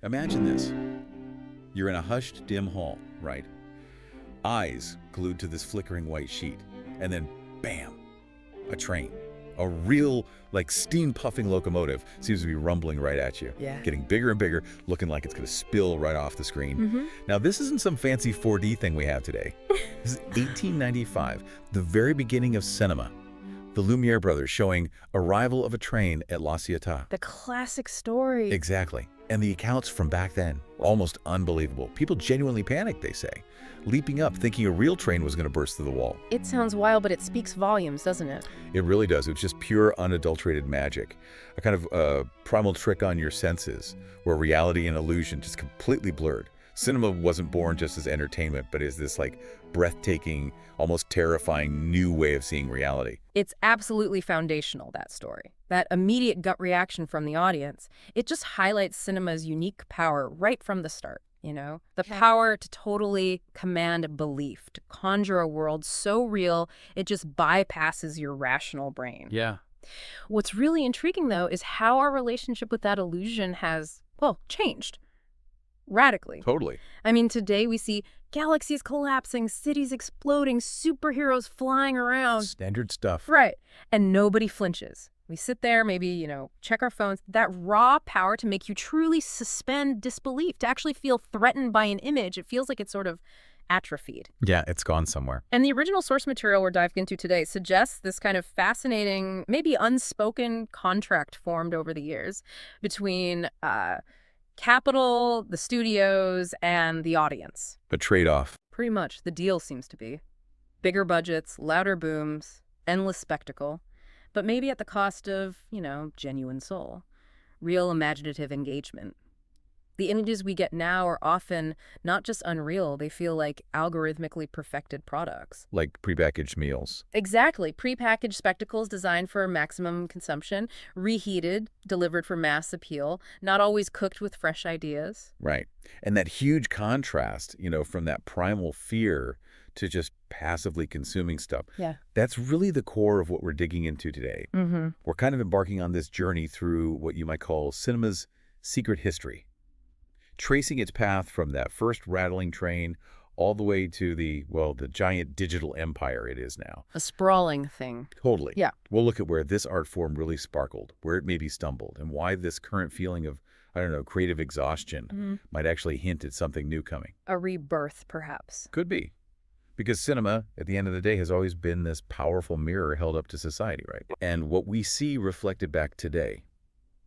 Imagine this. You're in a hushed, dim hall, right? Eyes glued to this flickering white sheet. And then, bam, a train. A real, like, steam-puffing locomotive seems to be rumbling right at you. Yeah. Getting bigger and bigger, looking like it's going to spill right off the screen. Now, this isn't some fancy 4D thing we have today. This is 1895, the very beginning of cinema. The Lumiere brothers showing Arrival of a Train at La Ciotat. The classic story. Exactly. And the accounts from back then, almost unbelievable. People genuinely panicked, they say, leaping up thinking a real train was going to burst through the wall. It sounds wild, but it speaks volumes, doesn't it? It really does. It's just pure, unadulterated magic. A kind of primal trick on your senses, where reality and illusion just completely blurred. Cinema wasn't born just as entertainment, but as this, like, breathtaking, almost terrifying new way of seeing reality. It's absolutely foundational, that story. That immediate gut reaction from the audience, it just highlights cinema's unique power right from the start, you know? The power to totally command belief, to conjure a world so real, it just bypasses your rational brain. Yeah. What's really intriguing, though, is how our relationship with that illusion has, well, changed. Radically. Totally. I mean, today we see galaxies collapsing, cities exploding, superheroes flying around. Standard stuff. Right. And nobody flinches. We sit there, maybe, check our phones. That raw power to make you truly suspend disbelief, to actually feel threatened by an image, it feels like it's sort of atrophied. Yeah, it's gone somewhere. And the original source material we're diving into today suggests this kind of fascinating, maybe unspoken contract formed over the years between Capital, the studios, and the audience. A trade-off. Pretty much, the deal seems to be. Bigger budgets, louder booms, endless spectacle, but maybe at the cost of, genuine soul, real imaginative engagement. The images we get now are often not just unreal, they feel like algorithmically perfected products. Like prepackaged meals. Exactly. Prepackaged spectacles designed for maximum consumption, reheated, delivered for mass appeal, not always cooked with fresh ideas. Right. And that huge contrast, from that primal fear to just passively consuming stuff. Yeah. That's really the core of what we're digging into today. We're kind of embarking on this journey through what you might call cinema's secret history, tracing its path from that first rattling train all the way to the giant digital empire it is now. A sprawling thing. Totally. Yeah. We'll look at where this art form really sparkled, where it maybe stumbled, and why this current feeling of, creative exhaustion might actually hint at something new coming. A rebirth, perhaps. Could be. Because cinema, at the end of the day, has always been this powerful mirror held up to society, right? And what we see reflected back today,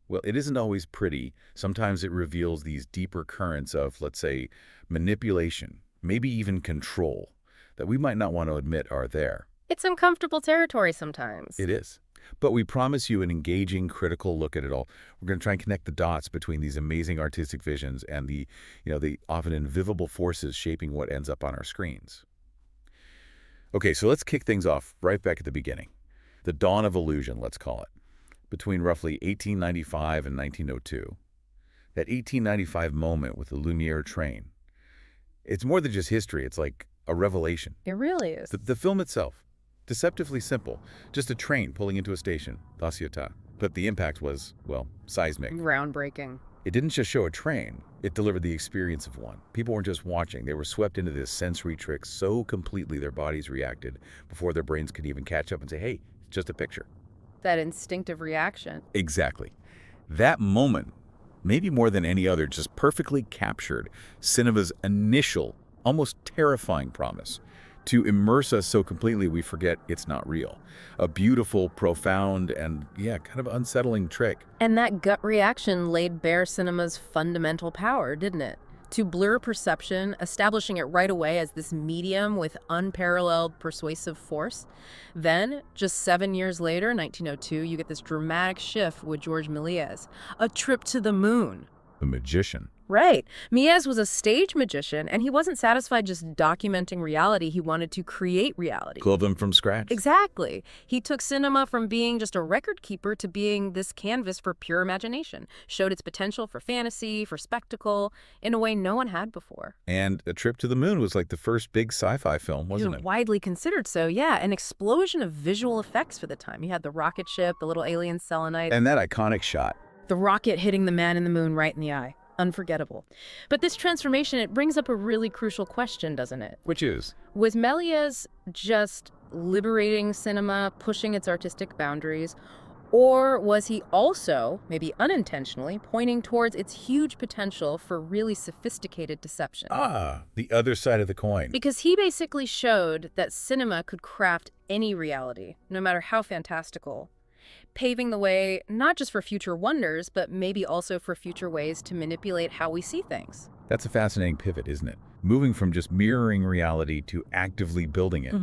well, it isn't always pretty. Sometimes it reveals these deeper currents of, let's say, manipulation, maybe even control, that we might not want to admit are there. It's uncomfortable territory sometimes. It is. But we promise you an engaging, critical look at it all. We're going to try and connect the dots between these amazing artistic visions and the often invisible forces shaping what ends up on our screens. Okay, so let's kick things off right back at the beginning. The dawn of illusion, let's call it. Between roughly 1895 and 1902. That 1895 moment with the Lumiere train. It's more than just history, it's like a revelation. It really is. The film itself, deceptively simple. Just a train pulling into a station, La Ciotat. But the impact was, seismic. Groundbreaking. It didn't just show a train, it delivered the experience of one. People weren't just watching, they were swept into this sensory trick so completely their bodies reacted before their brains could even catch up and say, hey, it's just a picture. That instinctive reaction. Exactly. That moment, maybe more than any other, just perfectly captured cinema's initial, almost terrifying promise to immerse us so completely we forget it's not real. A beautiful, profound, and kind of unsettling trick. And that gut reaction laid bare cinema's fundamental power, didn't it? To blur perception, establishing it right away as this medium with unparalleled persuasive force. Then, just 7 years later, 1902, you get this dramatic shift with Georges Méliès, A Trip to the Moon. The magician. Right. Méliès was a stage magician, and he wasn't satisfied just documenting reality. He wanted to create reality. Build them from scratch. Exactly. He took cinema from being just a record keeper to being this canvas for pure imagination, showed its potential for fantasy, for spectacle, in a way no one had before. And A Trip to the Moon was like the first big sci-fi film, wasn't it? Widely considered so, yeah. An explosion of visual effects for the time. You had the rocket ship, the little alien selenite. And that iconic shot. The rocket hitting the man in the moon right in the eye. Unforgettable. But this transformation, it brings up a really crucial question, doesn't it? Which is? Was Méliès just liberating cinema, pushing its artistic boundaries, or was he also, maybe unintentionally, pointing towards its huge potential for really sophisticated deception? Ah, the other side of the coin. Because he basically showed that cinema could craft any reality, no matter how fantastical, paving the way not just for future wonders, but maybe also for future ways to manipulate how we see things. That's a fascinating pivot, isn't it? Moving from just mirroring reality to actively building it.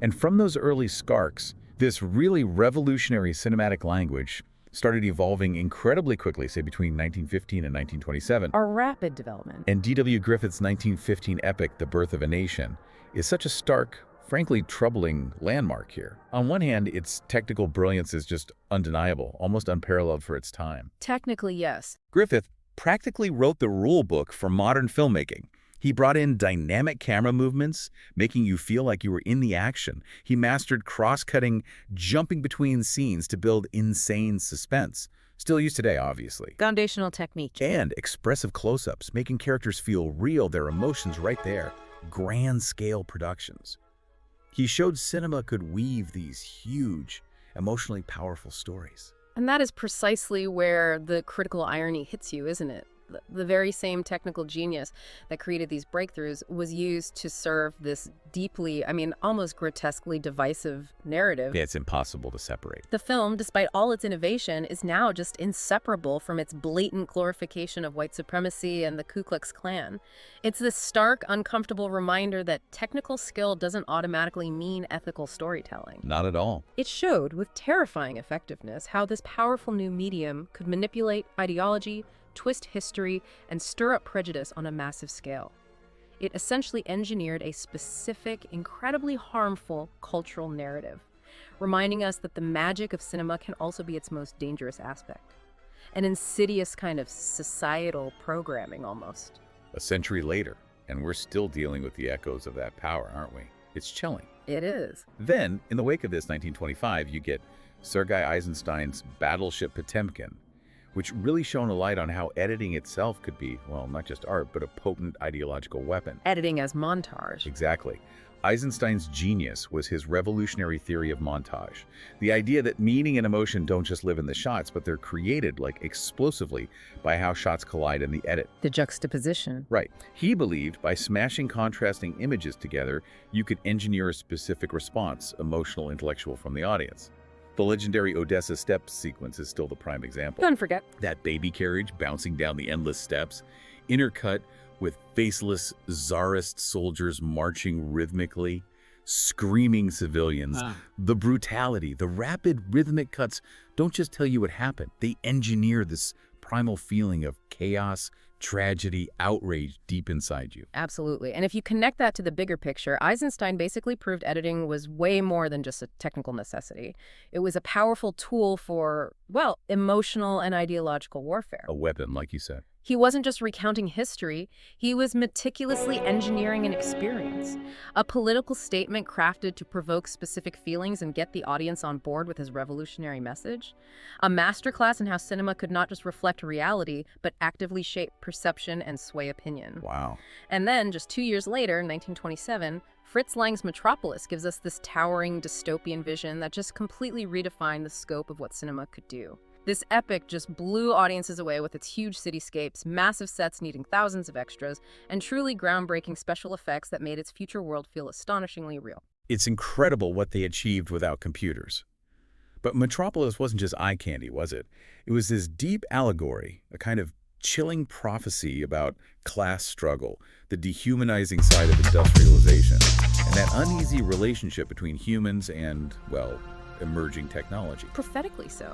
And from those early skarks, this really revolutionary cinematic language started evolving incredibly quickly, say between 1915 and 1927. A rapid development. And D.W. Griffith's 1915 epic, The Birth of a Nation, is such a stark, frankly troubling landmark here. On one hand, its technical brilliance is just undeniable, almost unparalleled for its time. Technically, yes. Griffith practically wrote the rule book for modern filmmaking. He brought in dynamic camera movements, making you feel like you were in the action. He mastered cross-cutting, jumping between scenes to build insane suspense. Still used today, obviously. Foundational technique. And expressive close-ups, making characters feel real, their emotions right there. Grand-scale productions. He showed cinema could weave these huge, emotionally powerful stories. And that is precisely where the critical irony hits you, isn't it? The very same technical genius that created these breakthroughs was used to serve this deeply, almost grotesquely divisive narrative. Yeah, it's impossible to separate. The film, despite all its innovation, is now just inseparable from its blatant glorification of white supremacy and the Ku Klux Klan. It's this stark, uncomfortable reminder that technical skill doesn't automatically mean ethical storytelling. Not at all. It showed with terrifying effectiveness how this powerful new medium could manipulate ideology, twist history, and stir up prejudice on a massive scale. It essentially engineered a specific, incredibly harmful cultural narrative, reminding us that the magic of cinema can also be its most dangerous aspect. An insidious kind of societal programming, almost. A century later, and we're still dealing with the echoes of that power, aren't we? It's chilling. It is. Then, in the wake of this 1925, you get Sergei Eisenstein's Battleship Potemkin, which really shone a light on how editing itself could be, well, not just art, but a potent ideological weapon. Editing as montage. Exactly. Eisenstein's genius was his revolutionary theory of montage. The idea that meaning and emotion don't just live in the shots, but they're created, like, explosively by how shots collide in the edit. The juxtaposition. Right. He believed by smashing contrasting images together, you could engineer a specific response, emotional, intellectual, from the audience. The legendary Odessa steps sequence is still the prime example. Don't forget. That baby carriage bouncing down the endless steps, intercut with faceless czarist soldiers marching rhythmically, screaming civilians. The brutality, the rapid rhythmic cuts don't just tell you what happened. They engineer this primal feeling of chaos, tragedy, outrage deep inside you. Absolutely. And if you connect that to the bigger picture, Eisenstein basically proved editing was way more than just a technical necessity. It was a powerful tool for, well, emotional and ideological warfare. A weapon, like you said. He wasn't just recounting history, he was meticulously engineering an experience, a political statement crafted to provoke specific feelings and get the audience on board with his revolutionary message, a masterclass in how cinema could not just reflect reality, but actively shape perception and sway opinion. Wow. And then, just 2 years later, 1927, Fritz Lang's Metropolis gives us this towering dystopian vision that just completely redefined the scope of what cinema could do. This epic just blew audiences away with its huge cityscapes, massive sets needing thousands of extras, and truly groundbreaking special effects that made its future world feel astonishingly real. It's incredible what they achieved without computers. But Metropolis wasn't just eye candy, was it? It was this deep allegory, a kind of chilling prophecy about class struggle, the dehumanizing side of industrialization, and that uneasy relationship between humans and, well, emerging technology. Prophetically so.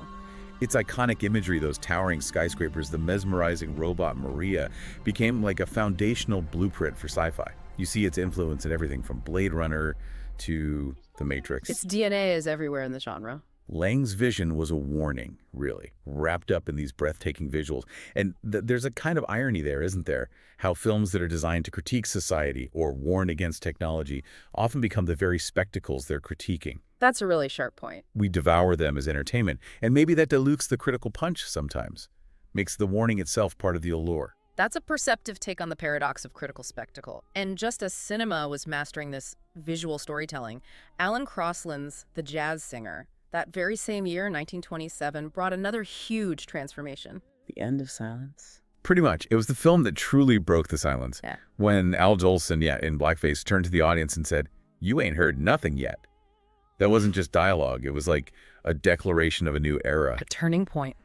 Its iconic imagery, those towering skyscrapers, the mesmerizing robot Maria, became like a foundational blueprint for sci-fi. You see its influence in everything from Blade Runner to The Matrix. Its DNA is everywhere in the genre. Lang's vision was a warning, really, wrapped up in these breathtaking visuals. And there's a kind of irony there, isn't there? How films that are designed to critique society or warn against technology often become the very spectacles they're critiquing. That's a really sharp point. We devour them as entertainment, and maybe that dilutes the critical punch sometimes, makes the warning itself part of the allure. That's a perceptive take on the paradox of critical spectacle. And just as cinema was mastering this visual storytelling, Alan Crosland's The Jazz Singer, that very same year, 1927, brought another huge transformation. The end of silence. Pretty much. It was the film that truly broke the silence. Yeah. When Al Jolson, in blackface, turned to the audience and said, "You ain't heard nothing yet." That wasn't just dialogue. It was like a declaration of a new era. A turning point.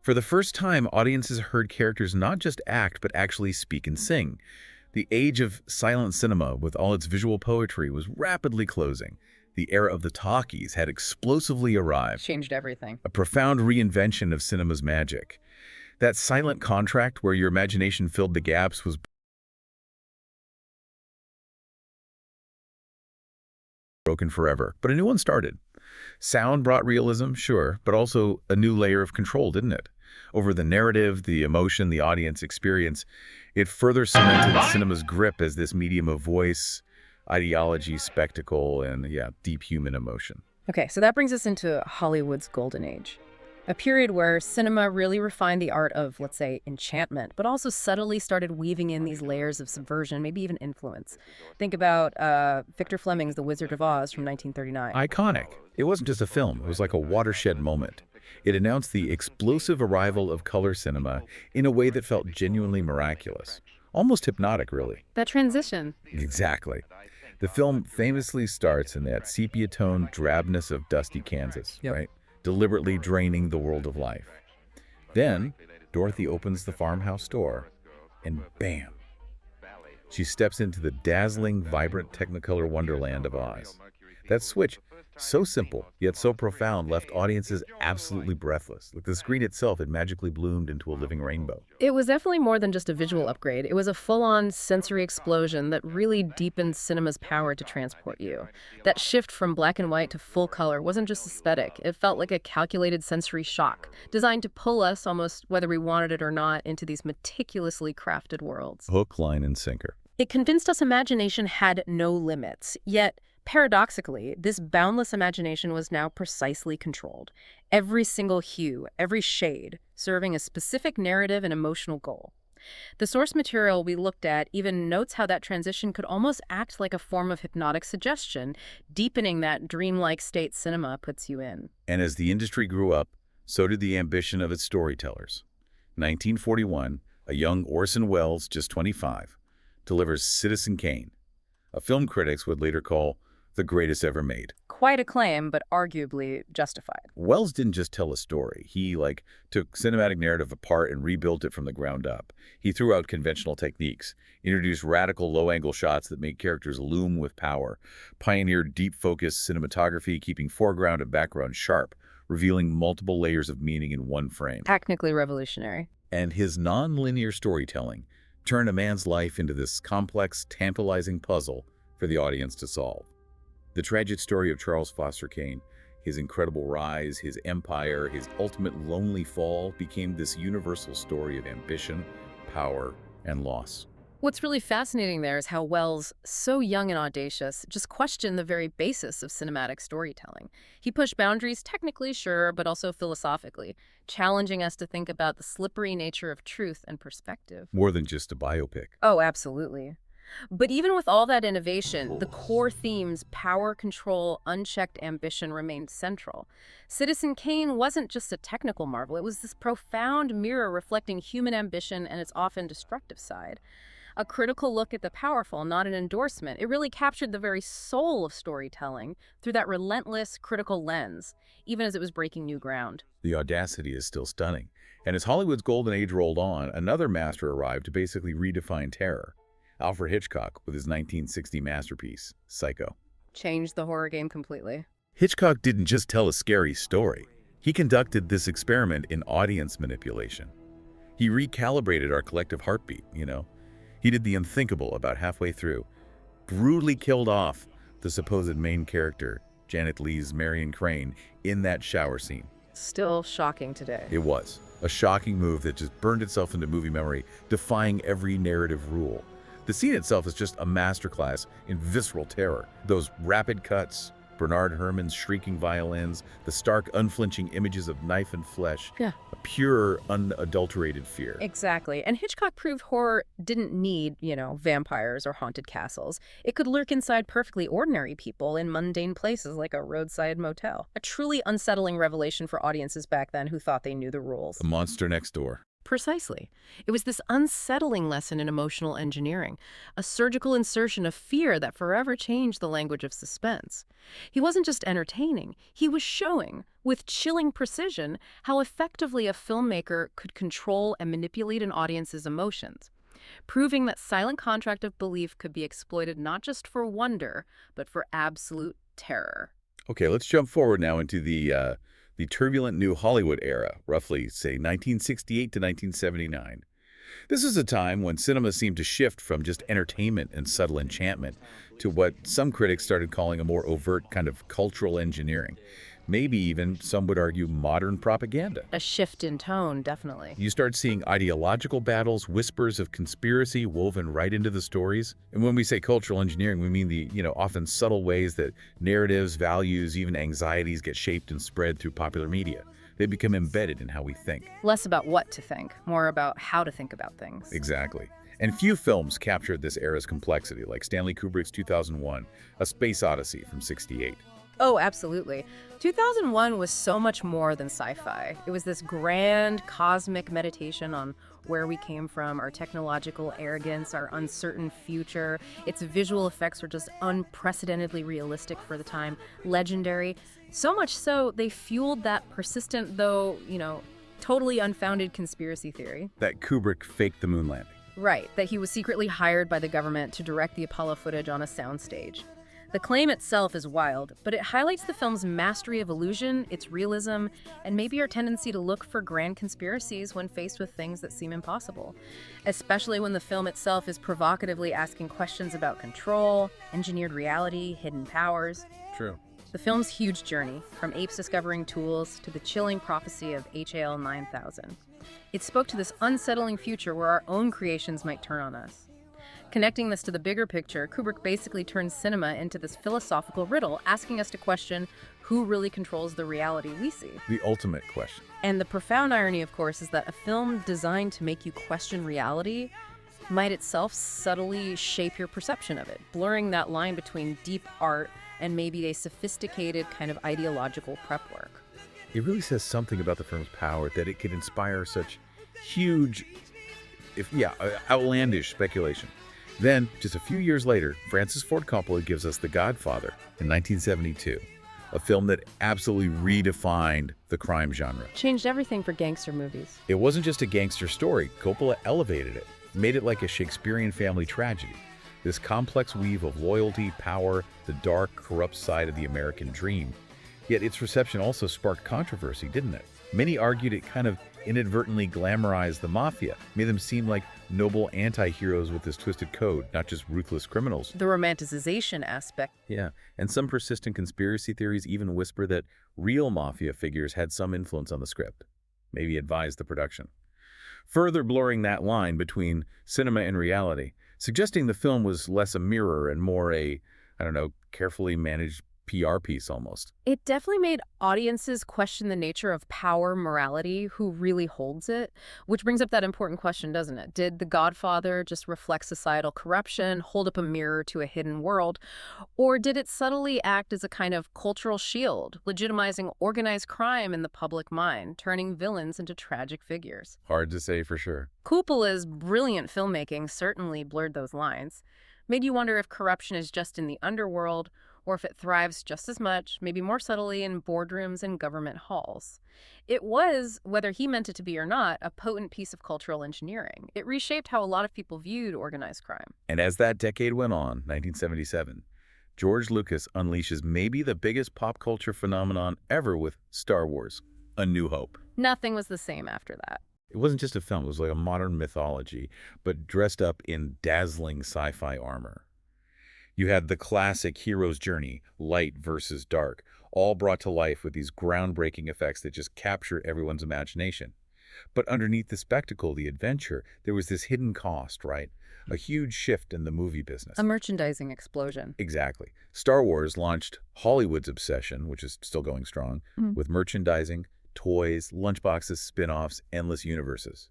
For the first time, audiences heard characters not just act, but actually speak and sing. The age of silent cinema, with all its visual poetry, was rapidly closing. The era of the talkies had explosively arrived. Changed everything. A profound reinvention of cinema's magic. That silent contract where your imagination filled the gaps was broken forever, but a new one started. Sound brought realism, sure, but also a new layer of control, didn't it? Over the narrative, the emotion, the audience experience, it further cemented cinema's grip as this medium of voice, ideology, spectacle, and, deep human emotion. Okay, so that brings us into Hollywood's golden age. A period where cinema really refined the art of, let's say, enchantment, but also subtly started weaving in these layers of subversion, maybe even influence. Think about Victor Fleming's The Wizard of Oz from 1939. Iconic. It wasn't just a film. It was like a watershed moment. It announced the explosive arrival of color cinema in a way that felt genuinely miraculous. Almost hypnotic, really. That transition. Exactly. The film famously starts in that sepia-toned drabness of dusty Kansas, right? Deliberately draining the world of life. Then, Dorothy opens the farmhouse door, and bam! She steps into the dazzling, vibrant Technicolor wonderland of Oz. That switch, so simple, yet so profound, left audiences absolutely breathless. Like the screen itself had magically bloomed into a living rainbow. It was definitely more than just a visual upgrade. It was a full-on sensory explosion that really deepened cinema's power to transport you. That shift from black and white to full color wasn't just aesthetic. It felt like a calculated sensory shock, designed to pull us, almost whether we wanted it or not, into these meticulously crafted worlds. Hook, line, and sinker. It convinced us imagination had no limits, yet paradoxically, this boundless imagination was now precisely controlled. Every single hue, every shade, serving a specific narrative and emotional goal. The source material we looked at even notes how that transition could almost act like a form of hypnotic suggestion, deepening that dreamlike state cinema puts you in. And as the industry grew up, so did the ambition of its storytellers. 1941, a young Orson Welles, just 25, delivers Citizen Kane, a film critics would later call the greatest ever made. Quite a claim, but arguably justified. Welles didn't just tell a story. He, took cinematic narrative apart and rebuilt it from the ground up. He threw out conventional techniques, introduced radical low-angle shots that made characters loom with power, pioneered deep-focus cinematography, keeping foreground and background sharp, revealing multiple layers of meaning in one frame. Technically revolutionary. And his non-linear storytelling turned a man's life into this complex, tantalizing puzzle for the audience to solve. The tragic story of Charles Foster Kane, his incredible rise, his empire, his ultimate lonely fall, became this universal story of ambition, power, and loss. What's really fascinating there is how Welles, so young and audacious, just questioned the very basis of cinematic storytelling. He pushed boundaries technically, sure, but also philosophically, challenging us to think about the slippery nature of truth and perspective. More than just a biopic. Oh, absolutely. But even with all that innovation, the core themes, power, control, unchecked ambition, remained central. Citizen Kane wasn't just a technical marvel. It was this profound mirror reflecting human ambition and its often destructive side. A critical look at the powerful, not an endorsement. It really captured the very soul of storytelling through that relentless, critical lens, even as it was breaking new ground. The audacity is still stunning. And as Hollywood's golden age rolled on, another master arrived to basically redefine terror. Alfred Hitchcock with his 1960 masterpiece, Psycho. Changed the horror game completely. Hitchcock didn't just tell a scary story. He conducted this experiment in audience manipulation. He recalibrated our collective heartbeat, He did the unthinkable about halfway through. Brutally killed off the supposed main character, Janet Leigh's Marion Crane, in that shower scene. Still shocking today. It was. A shocking move that just burned itself into movie memory, defying every narrative rule. The scene itself is just a masterclass in visceral terror. Those rapid cuts, Bernard Herrmann's shrieking violins, the stark, unflinching images of knife and flesh, Yeah. a pure, unadulterated fear. Exactly. And Hitchcock proved horror didn't need, vampires or haunted castles. It could lurk inside perfectly ordinary people in mundane places like a roadside motel. A truly unsettling revelation for audiences back then who thought they knew the rules. The monster next door. Precisely. It was this unsettling lesson in emotional engineering, a surgical insertion of fear that forever changed the language of suspense. He wasn't just entertaining, he was showing, with chilling precision, how effectively a filmmaker could control and manipulate an audience's emotions, proving that silent contract of belief could be exploited not just for wonder, but for absolute terror. Okay, let's jump forward now into the turbulent new Hollywood era, roughly, say, 1968 to 1979. This is a time when cinema seemed to shift from just entertainment and subtle enchantment to what some critics started calling a more overt kind of cultural engineering. Maybe even, some would argue, modern propaganda. A shift in tone, definitely. You start seeing ideological battles, whispers of conspiracy woven right into the stories. And when we say cultural engineering, we mean the, often subtle ways that narratives, values, even anxieties get shaped and spread through popular media. They become embedded in how we think. Less about what to think, more about how to think about things. Exactly. And few films captured this era's complexity, like Stanley Kubrick's 2001, A Space Odyssey from '68. Oh, absolutely. 2001 was so much more than sci-fi. It was this grand cosmic meditation on where we came from, our technological arrogance, our uncertain future. Its visual effects were just unprecedentedly realistic for the time, legendary. So much so, they fueled that persistent, though, totally unfounded conspiracy theory. That Kubrick faked the moon landing. Right, that he was secretly hired by the government to direct the Apollo footage on a soundstage. The claim itself is wild, but it highlights the film's mastery of illusion, its realism, and maybe our tendency to look for grand conspiracies when faced with things that seem impossible, especially when the film itself is provocatively asking questions about control, engineered reality, hidden powers. True. The film's huge journey, from apes discovering tools to the chilling prophecy of HAL 9000. It spoke to this unsettling future where our own creations might turn on us. Connecting this to the bigger picture, Kubrick basically turns cinema into this philosophical riddle, asking us to question who really controls the reality we see. The ultimate question. And the profound irony, of course, is that a film designed to make you question reality might itself subtly shape your perception of it, blurring that line between deep art and maybe a sophisticated kind of ideological prep work. It really says something about the film's power that it could inspire such huge, outlandish speculation. Then, just a few years later, Francis Ford Coppola gives us The Godfather in 1972, a film that absolutely redefined the crime genre. Changed everything for gangster movies. It wasn't just a gangster story. Coppola elevated it, made it like a Shakespearean family tragedy. This complex weave of loyalty, power, the dark, corrupt side of the American dream. Yet its reception also sparked controversy, didn't it? Many argued it kind of inadvertently glamorized the mafia, made them seem like noble anti-heroes with this twisted code, not just ruthless criminals. The romanticization aspect. Yeah, and some persistent conspiracy theories even whisper that real mafia figures had some influence on the script, maybe advised the production. Further blurring that line between cinema and reality, suggesting the film was less a mirror and more a, carefully managed PR piece almost. It definitely made audiences question the nature of power, morality, who really holds it, which brings up that important question, doesn't it? Did The Godfather just reflect societal corruption, hold up a mirror to a hidden world, or did it subtly act as a kind of cultural shield, legitimizing organized crime in the public mind, turning villains into tragic figures? Hard to say for sure. Coppola's brilliant filmmaking certainly blurred those lines, made you wonder if corruption is just in the underworld, or if it thrives just as much, maybe more subtly, in boardrooms and government halls. It was, whether he meant it to be or not, a potent piece of cultural engineering. It reshaped how a lot of people viewed organized crime. And as that decade went on, 1977, George Lucas unleashes maybe the biggest pop culture phenomenon ever with Star Wars: A New Hope. Nothing was the same after that. It wasn't just a film, it was like a modern mythology, but dressed up in dazzling sci-fi armor. You had the classic hero's journey, light versus dark, all brought to life with these groundbreaking effects that just captured everyone's imagination. But underneath the spectacle, the adventure, there was this hidden cost, right? A huge shift in the movie A business. merchandising explosion. Exactly. Star Wars launched Hollywood's obsession, which is still going strong, Mm. with merchandising, toys, lunchboxes, spin-offs, endless universes.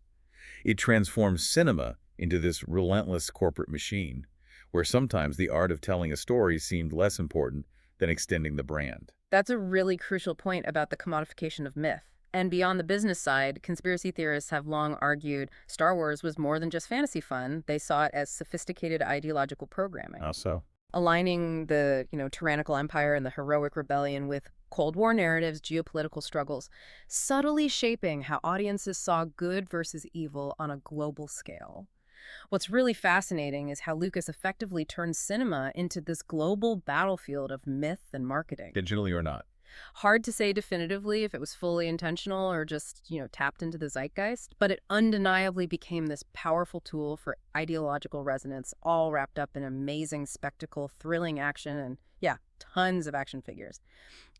It transformed cinema into this relentless corporate machine, where sometimes the art of telling a story seemed less important than extending the brand. That's a really crucial point about the commodification of myth. And beyond the business side, conspiracy theorists have long argued Star Wars was more than just fantasy fun. They saw it as sophisticated ideological programming, How so? aligning the, tyrannical empire and the heroic rebellion with Cold War narratives, geopolitical struggles, subtly shaping how audiences saw good versus evil on a global scale. What's really fascinating is how Lucas effectively turned cinema into this global battlefield of myth and marketing. Digitally or not? Hard to say definitively if it was fully intentional or just, tapped into the zeitgeist, but it undeniably became this powerful tool for ideological resonance, all wrapped up in amazing spectacle, thrilling action, and yeah, tons of action figures.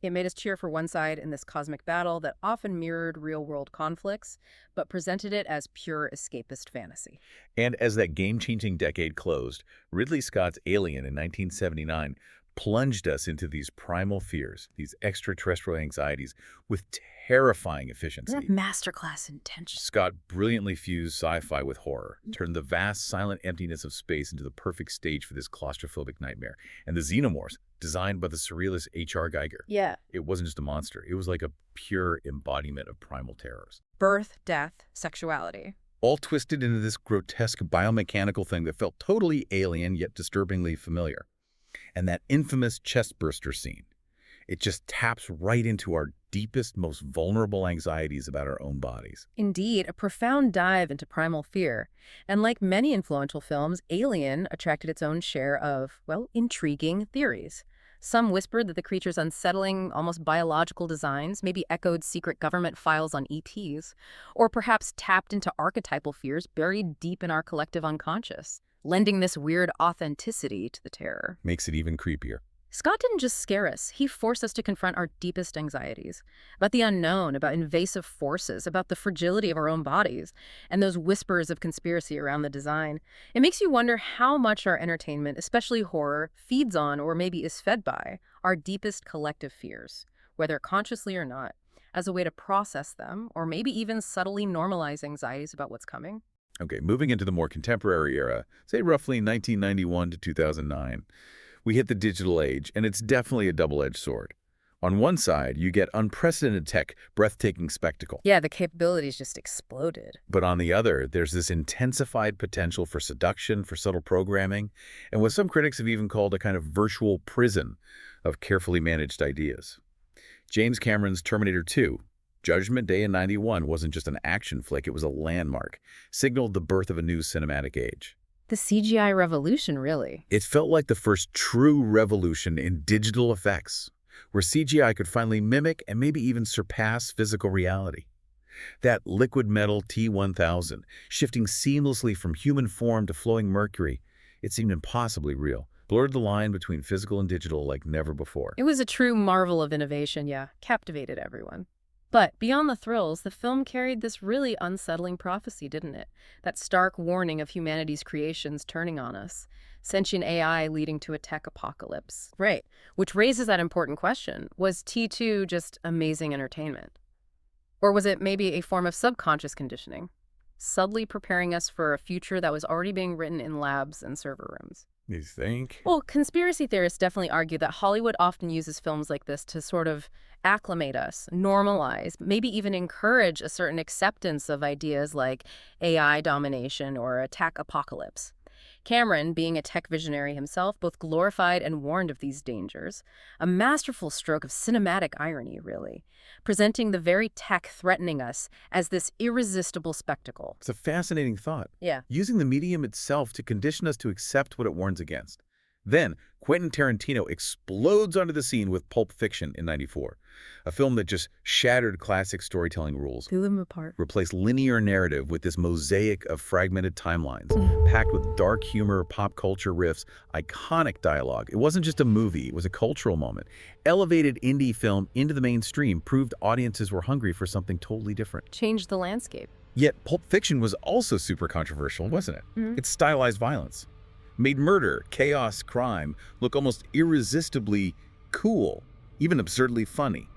It made us cheer for one side in this cosmic battle that often mirrored real-world conflicts, but presented it as pure escapist fantasy. And as that game-changing decade closed, Ridley Scott's Alien in 1979 plunged us into these primal fears, these extraterrestrial anxieties, with terrifying efficiency. Masterclass intention. Scott brilliantly fused sci-fi with horror, turned the vast, silent emptiness of space into the perfect stage for this claustrophobic nightmare. And the xenomorphs, designed by the surrealist H.R. Geiger, Yeah. it wasn't just a monster. It was like a pure embodiment of primal terrors. Birth, death, sexuality. All twisted into this grotesque biomechanical thing that felt totally alien yet disturbingly familiar. And that infamous chestburster scene, it just taps right into our deepest, most vulnerable anxieties about our own bodies. Indeed, a profound dive into primal fear. And like many influential films, Alien attracted its own share of, intriguing theories. Some whispered that the creature's unsettling, almost biological designs maybe echoed secret government files on ETs, or perhaps tapped into archetypal fears buried deep in our collective unconscious, lending this weird authenticity to the terror. Makes it even creepier. Scott didn't just scare us, he forced us to confront our deepest anxieties about the unknown, about invasive forces, about the fragility of our own bodies, and those whispers of conspiracy around the design. It makes you wonder how much our entertainment, especially horror, feeds on or maybe is fed by our deepest collective fears, whether consciously or not, as a way to process them or maybe even subtly normalize anxieties about what's coming. Okay, moving into the more contemporary era, say roughly 1991 to 2009, we hit the digital age, and it's definitely a double-edged sword. On one side, you get unprecedented tech, breathtaking spectacle. Yeah, the capabilities just exploded. But on the other, there's this intensified potential for seduction, for subtle programming, and what some critics have even called a kind of virtual prison of carefully managed ideas. James Cameron's Terminator 2, Judgment Day in '91, wasn't just an action flick, it was a landmark, signaled the birth of a new cinematic age. The CGI revolution, really. It felt like the first true revolution in digital effects, where CGI could finally mimic and maybe even surpass physical reality. That liquid metal T-1000, shifting seamlessly from human form to flowing mercury, it seemed impossibly real, blurred the line between physical and digital like never before. It was a true marvel of innovation, yeah. Captivated everyone. But beyond the thrills, the film carried this really unsettling prophecy, didn't it? That stark warning of humanity's creations turning on us. Sentient AI leading to a tech apocalypse. Right. Which raises that important question. Was T2 just amazing entertainment? Or was it maybe a form of subconscious conditioning? Subtly preparing us for a future that was already being written in labs and server rooms. You think? Well, conspiracy theorists definitely argue that Hollywood often uses films like this to sort of acclimate us, normalize, maybe even encourage a certain acceptance of ideas like AI domination or a tech apocalypse. Cameron, being a tech visionary himself, both glorified and warned of these dangers. A masterful stroke of cinematic irony, really, presenting the very tech threatening us as this irresistible spectacle. It's a fascinating thought. Yeah. Using the medium itself to condition us to accept what it warns against. Then, Quentin Tarantino explodes onto the scene with Pulp Fiction in '94, a film that just shattered classic storytelling rules, Blew them apart. replaced linear narrative with this mosaic of fragmented timelines, packed with dark humor, pop culture riffs, iconic dialogue. It wasn't just a movie, it was a cultural moment. Elevated indie film into the mainstream, proved audiences were hungry for something totally different. Changed the landscape. Yet Pulp Fiction was also super controversial, wasn't it? It stylized violence, made murder, chaos, crime look almost irresistibly cool, even absurdly funny.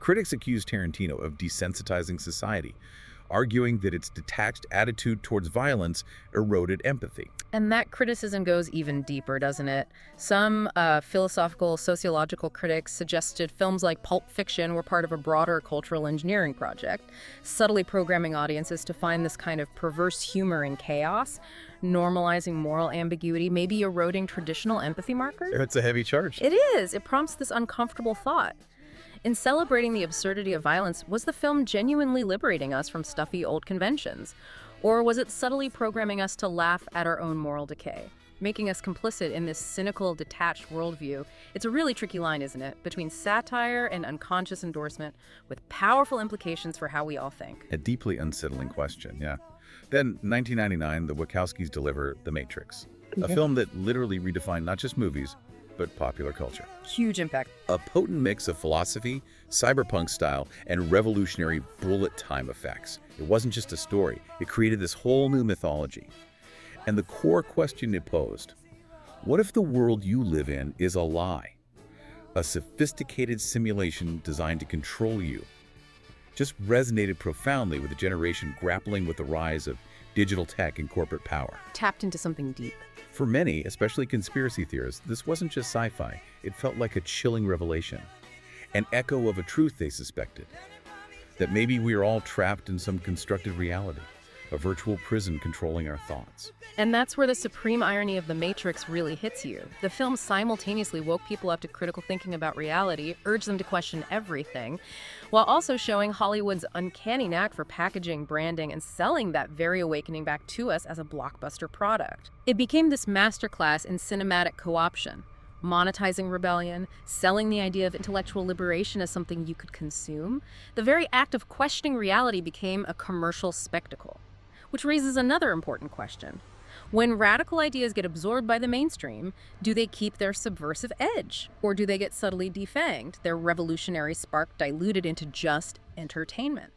Critics accused Tarantino of desensitizing society, arguing that its detached attitude towards violence eroded empathy. And that criticism goes even deeper, doesn't it? Some philosophical, sociological critics suggested films like Pulp Fiction were part of a broader cultural engineering project, subtly programming audiences to find this kind of perverse humor in chaos, normalizing moral ambiguity, maybe eroding traditional empathy markers. It's a heavy charge. It is. It prompts this uncomfortable thought. In celebrating the absurdity of violence, was the film genuinely liberating us from stuffy old conventions? Or was it subtly programming us to laugh at our own moral decay, making us complicit in this cynical, detached worldview? It's a really tricky line, isn't it, between satire and unconscious endorsement, with powerful implications for how we all think. A deeply unsettling question, yeah. Then, 1999, the Wachowskis deliver The Matrix, a film that literally redefined not just movies, but popular culture. Huge impact. A potent mix of philosophy, cyberpunk style, and revolutionary bullet time effects. It wasn't just a story. It created this whole new mythology. And the core question it posed, what if the world you live in is a lie? A sophisticated simulation designed to control you? Just resonated profoundly with a generation grappling with the rise of digital tech and corporate power. Tapped into something deep. For many, especially conspiracy theorists, this wasn't just sci-fi. It felt like a chilling revelation, an echo of a truth they suspected, that maybe we are all trapped in some constructed reality, a virtual prison controlling our thoughts. And that's where the supreme irony of The Matrix really hits you. The film simultaneously woke people up to critical thinking about reality, urged them to question everything, while also showing Hollywood's uncanny knack for packaging, branding, and selling that very awakening back to us as a blockbuster product. It became this masterclass in cinematic co-option, monetizing rebellion, selling the idea of intellectual liberation as something you could consume. The very act of questioning reality became a commercial spectacle. Which raises another important question. When radical ideas get absorbed by the mainstream, do they keep their subversive edge? Or do they get subtly defanged, their revolutionary spark diluted into just entertainment?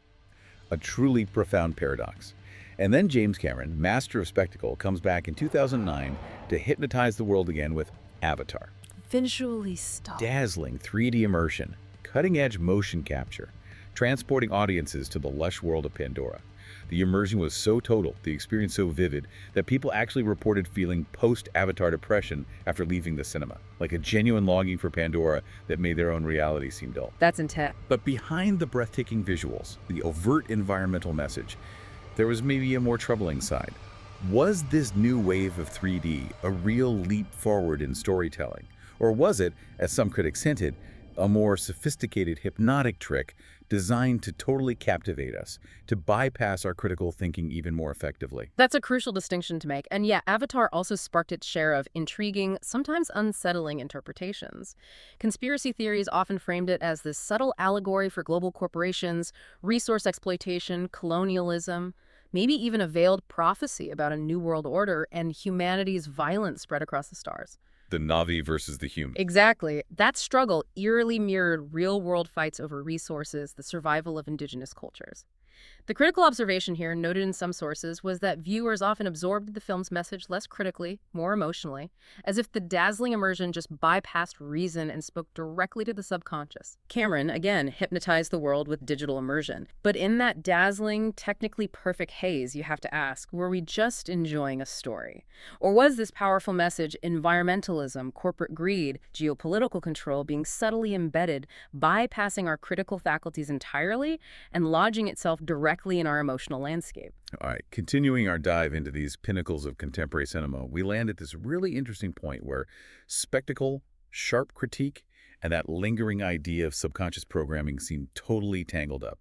A truly profound paradox. And then James Cameron, master of spectacle, comes back in 2009 to hypnotize the world again with Avatar. Visually stunning. Dazzling 3D immersion, cutting-edge motion capture, transporting audiences to the lush world of Pandora. The immersion was so total, the experience so vivid, that people actually reported feeling post-Avatar depression after leaving the cinema, like a genuine longing for Pandora that made their own reality seem dull. That's intense. But behind the breathtaking visuals, the overt environmental message, there was maybe a more troubling side. Was this new wave of 3D a real leap forward in storytelling? Or was it, as some critics hinted, a more sophisticated hypnotic trick designed to totally captivate us, to bypass our critical thinking even more effectively? That's a crucial distinction to make. And yeah, Avatar also sparked its share of intriguing, sometimes unsettling interpretations. Conspiracy theories often framed it as this subtle allegory for global corporations, resource exploitation, colonialism, maybe even a veiled prophecy about a new world order and humanity's violence spread across the stars. The Na'vi versus the human. Exactly. That struggle eerily mirrored real-world fights over resources, the survival of indigenous cultures. The critical observation here, noted in some sources, was that viewers often absorbed the film's message less critically, more emotionally, as if the dazzling immersion just bypassed reason and spoke directly to the subconscious. Cameron, again, hypnotized the world with digital immersion. But in that dazzling, technically perfect haze, you have to ask, were we just enjoying a story? Or was this powerful message, environmentalism, corporate greed, geopolitical control, being subtly embedded, bypassing our critical faculties entirely and lodging itself directly in our emotional landscape? All right, continuing our dive into these pinnacles of contemporary cinema, we land at this really interesting point where spectacle, sharp critique, and that lingering idea of subconscious programming seem totally tangled up.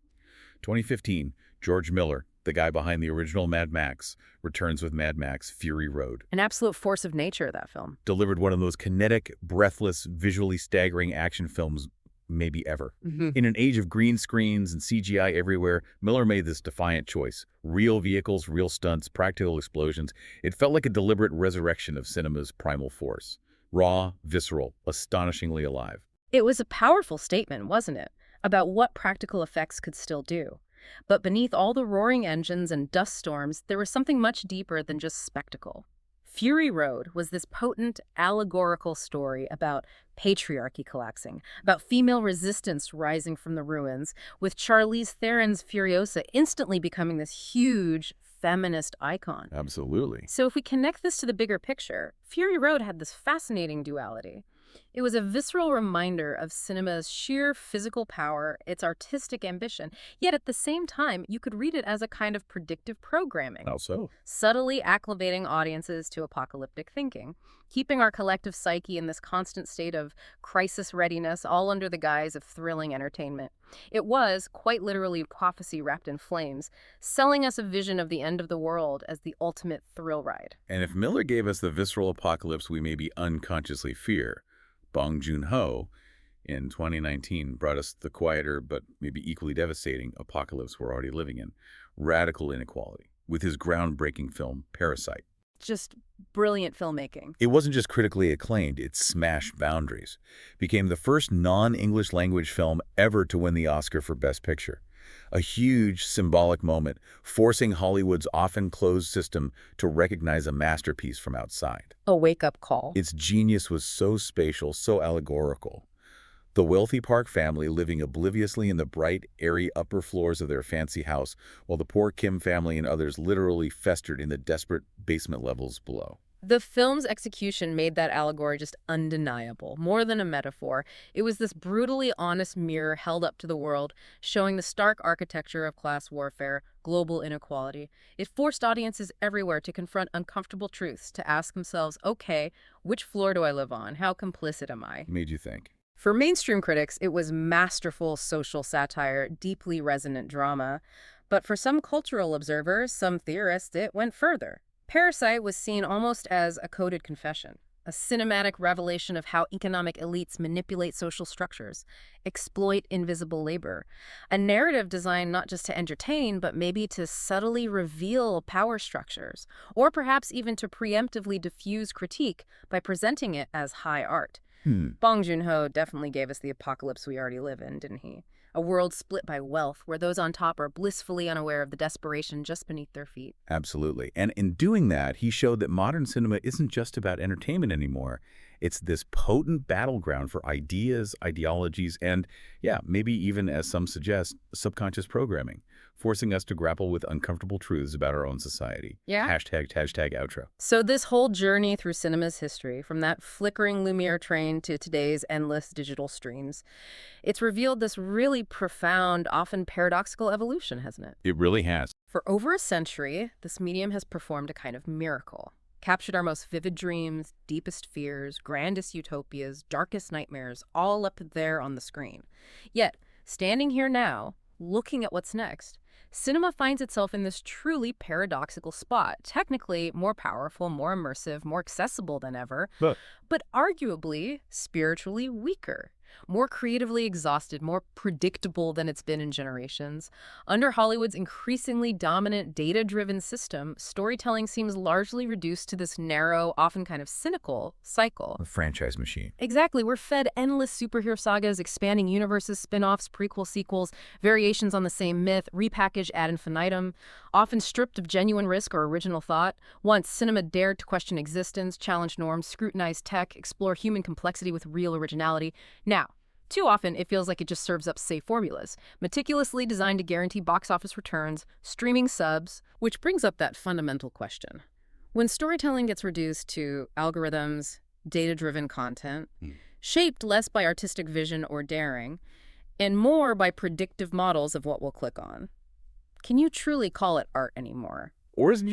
2015, George Miller, the guy behind the original Mad Max, returns with Mad Max Fury Road. An absolute force of nature, that film. Delivered one of those kinetic, breathless, visually staggering action films maybe ever. Mhm. In an age of green screens and CGI everywhere, Miller made this defiant choice. Real vehicles, real stunts, practical explosions. It felt like a deliberate resurrection of cinema's primal force. Raw, visceral, astonishingly alive. It was a powerful statement, wasn't it, about what practical effects could still do. But beneath all the roaring engines and dust storms, there was something much deeper than just spectacle. Fury Road was this potent, allegorical story about patriarchy collapsing, about female resistance rising from the ruins, with Charlize Theron's Furiosa instantly becoming this huge feminist icon. Absolutely. So if we connect this to the bigger picture, Fury Road had this fascinating duality. It was a visceral reminder of cinema's sheer physical power, its artistic ambition, yet at the same time, you could read it as a kind of predictive programming, How so? subtly acclimating audiences to apocalyptic thinking, keeping our collective psyche in this constant state of crisis readiness, all under the guise of thrilling entertainment. It was, quite literally, prophecy wrapped in flames, selling us a vision of the end of the world as the ultimate thrill ride. And if Miller gave us the visceral apocalypse we maybe unconsciously fear, Bong Joon-ho in 2019 brought us the quieter but maybe equally devastating apocalypse we're already living in, radical inequality, with his groundbreaking film Parasite. Just brilliant filmmaking. It wasn't just critically acclaimed, it smashed boundaries. Became the first non-English language film ever to win the Oscar for Best Picture. A huge symbolic moment, forcing Hollywood's often closed system to recognize a masterpiece from outside. A wake-up call. Its genius was so spatial, so allegorical. The wealthy Park family living obliviously in the bright, airy upper floors of their fancy house, while the poor Kim family and others literally festered in the desperate basement levels below. The film's execution made that allegory just undeniable. More than a metaphor, it was this brutally honest mirror held up to the world, showing the stark architecture of class warfare, global inequality. It forced audiences everywhere to confront uncomfortable truths, to ask themselves, okay, which floor do I live on? How complicit am I? Made you think. For mainstream critics, it was masterful social satire, deeply resonant drama. But for some cultural observers, some theorists, it went further. Parasite was seen almost as a coded confession, a cinematic revelation of how economic elites manipulate social structures, exploit invisible labor, a narrative designed not just to entertain, but maybe to subtly reveal power structures, or perhaps even to preemptively diffuse critique by presenting it as high art. Bong Joon-ho definitely gave us the apocalypse we already live in, didn't he? A world split by wealth, where those on top are blissfully unaware of the desperation just beneath their feet. Absolutely. And in doing that, he showed that modern cinema isn't just about entertainment anymore. It's this potent battleground for ideas, ideologies, and, yeah, maybe even, as some suggest, subconscious programming, forcing us to grapple with uncomfortable truths about our own society. Yeah. Hashtag outro. So this whole journey through cinema's history, from that flickering Lumiere train to today's endless digital streams, it's revealed this really profound, often paradoxical evolution, hasn't it? It really has. For over a century, this medium has performed a kind of miracle. Captured our most vivid dreams, deepest fears, grandest utopias, darkest nightmares, all up there on the screen. Yet, standing here now, looking at what's next, cinema finds itself in this truly paradoxical spot, technically more powerful, more immersive, more accessible than ever, but arguably spiritually weaker. More creatively exhausted, more predictable than it's been in generations. Under Hollywood's increasingly dominant data-driven system, storytelling seems largely reduced to this narrow, often kind of cynical cycle. A franchise machine. Exactly. We're fed endless superhero sagas, expanding universes, spin-offs, prequel sequels, variations on the same myth, repackaged ad infinitum, often stripped of genuine risk or original thought. Once, cinema dared to question existence, challenge norms, scrutinize tech, explore human complexity with real originality. Now, too often, it feels like it just serves up safe formulas, meticulously designed to guarantee box office returns, streaming subs, which brings up that fundamental question. When storytelling gets reduced to algorithms, data-driven content, shaped less by artistic vision or daring, and more by predictive models of what we'll click on, can you truly call it art anymore? Or is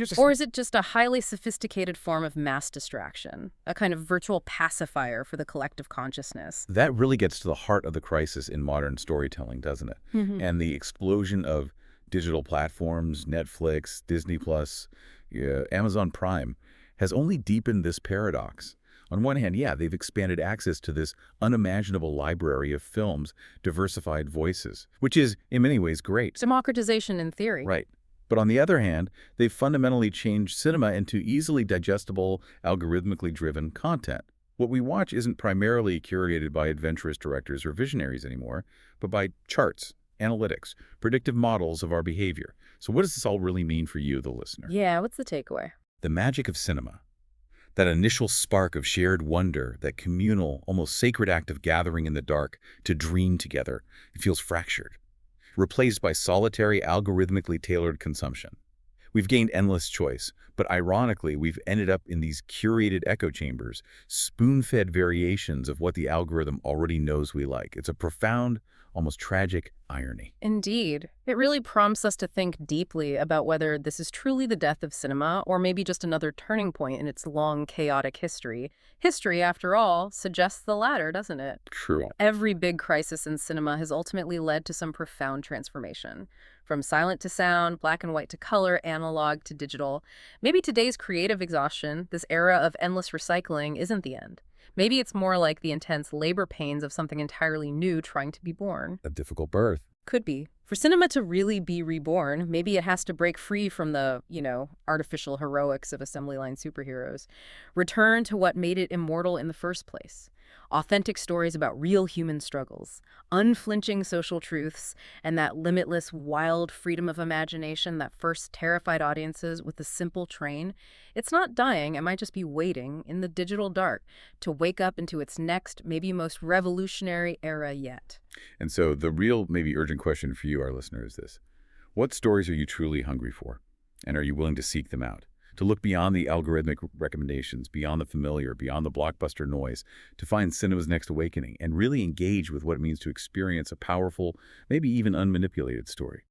it just a highly sophisticated form of mass distraction, a kind of virtual pacifier for the collective consciousness? That really gets to the heart of the crisis in modern storytelling, doesn't it? And the explosion of digital platforms, Netflix, Disney+, Amazon Prime, has only deepened this paradox. On one hand, yeah, they've expanded access to this unimaginable library of films, diversified voices, which is, in many ways, great. Democratization in theory. Right. But on the other hand, they've fundamentally changed cinema into easily digestible, algorithmically driven content. What we watch isn't primarily curated by adventurous directors or visionaries anymore, but by charts, analytics, predictive models of our behavior. So what does this all really mean for you, the listener? Yeah, what's the takeaway? The magic of cinema, that initial spark of shared wonder, that communal, almost sacred act of gathering in the dark to dream together, it feels fractured, replaced by solitary, algorithmically tailored consumption. We've gained endless choice, but ironically, we've ended up in these curated echo chambers, spoon-fed variations of what the algorithm already knows we like. It's a profound, almost tragic irony. Indeed. It really prompts us to think deeply about whether this is truly the death of cinema or maybe just another turning point in its long, chaotic history. History, after all, suggests the latter, doesn't it? True. Every big crisis in cinema has ultimately led to some profound transformation. From silent to sound, black and white to color, analog to digital. Maybe today's creative exhaustion, this era of endless recycling, isn't the end. Maybe it's more like the intense labor pains of something entirely new trying to be born. A difficult birth. Could be. For cinema to really be reborn, maybe it has to break free from the, artificial heroics of assembly line superheroes. Return to what made it immortal in the first place. Authentic stories about real human struggles, unflinching social truths, and that limitless, wild freedom of imagination that first terrified audiences with the simple train. It's not dying, it might just be waiting in the digital dark to wake up into its next, maybe most revolutionary era yet. And so the real, maybe urgent question for you, our listener, is this. What stories are you truly hungry for? And are you willing to seek them out? To look beyond the algorithmic recommendations, beyond the familiar, beyond the blockbuster noise, to find cinema's next awakening and really engage with what it means to experience a powerful, maybe even unmanipulated story.